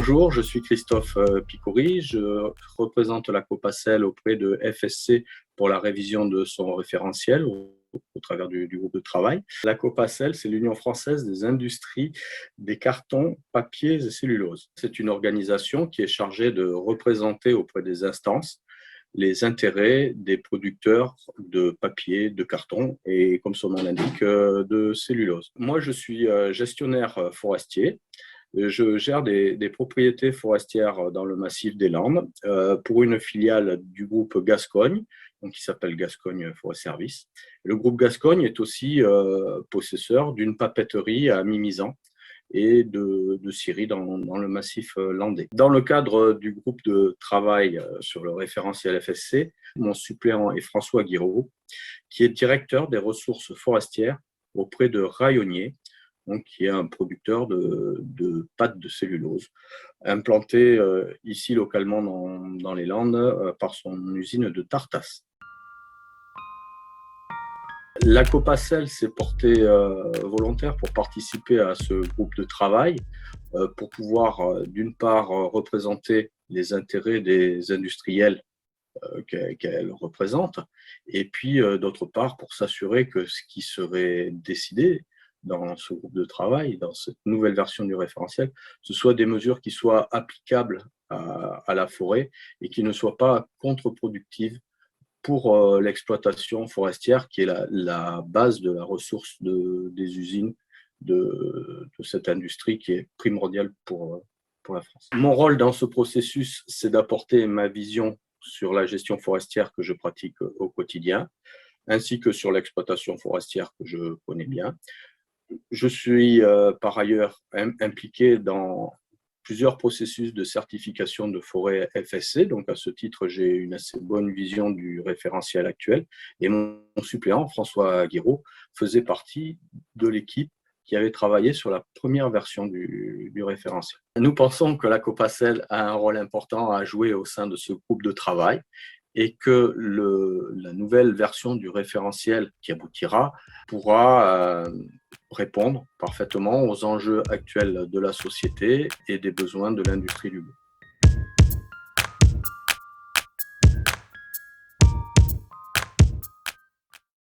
Bonjour, je suis Christophe Picouri. Je représente la Copacel auprès de FSC pour la révision de son référentiel au travers du groupe de travail. La Copacel, c'est l'Union française des industries des cartons, papiers et cellulose. C'est une organisation qui est chargée de représenter auprès des instances les intérêts des producteurs de papier, de carton et, comme son nom l'indique, de cellulose. Moi, je suis gestionnaire forestier. Je gère des propriétés forestières dans le massif des Landes pour une filiale du groupe Gascogne, donc qui s'appelle Gascogne Forest Service. Le groupe Gascogne est aussi possesseur d'une papeterie à Mimizan et de scieries dans le massif landais. Dans le cadre du groupe de travail sur le référentiel FSC, mon suppléant est François Guiraud, qui est directeur des ressources forestières auprès de Rayonnier, donc, qui est un producteur de pâtes de cellulose, implanté ici localement dans les Landes par son usine de Tartas. La Copacel s'est portée volontaire pour participer à ce groupe de travail, pour pouvoir d'une part représenter les intérêts des industriels qu'elle représente, et puis d'autre part pour s'assurer que ce qui serait décidé dans ce groupe de travail, dans cette nouvelle version du référentiel, ce soit des mesures qui soient applicables à la forêt et qui ne soient pas contre-productives pour l'exploitation forestière, qui est la base de la ressource des usines de cette industrie qui est primordiale pour la France. Mon rôle dans ce processus, c'est d'apporter ma vision sur la gestion forestière que je pratique au quotidien, ainsi que sur l'exploitation forestière que je connais bien. Je suis par ailleurs impliqué dans plusieurs processus de certification de forêt FSC, donc à ce titre, j'ai une assez bonne vision du référentiel actuel. Et mon suppléant, François Guiraud, faisait partie de l'équipe qui avait travaillé sur la première version du référentiel. Nous pensons que la Copacel a un rôle important à jouer au sein de ce groupe de travail et que la nouvelle version du référentiel qui aboutira pourra répondre parfaitement aux enjeux actuels de la société et des besoins de l'industrie du bois.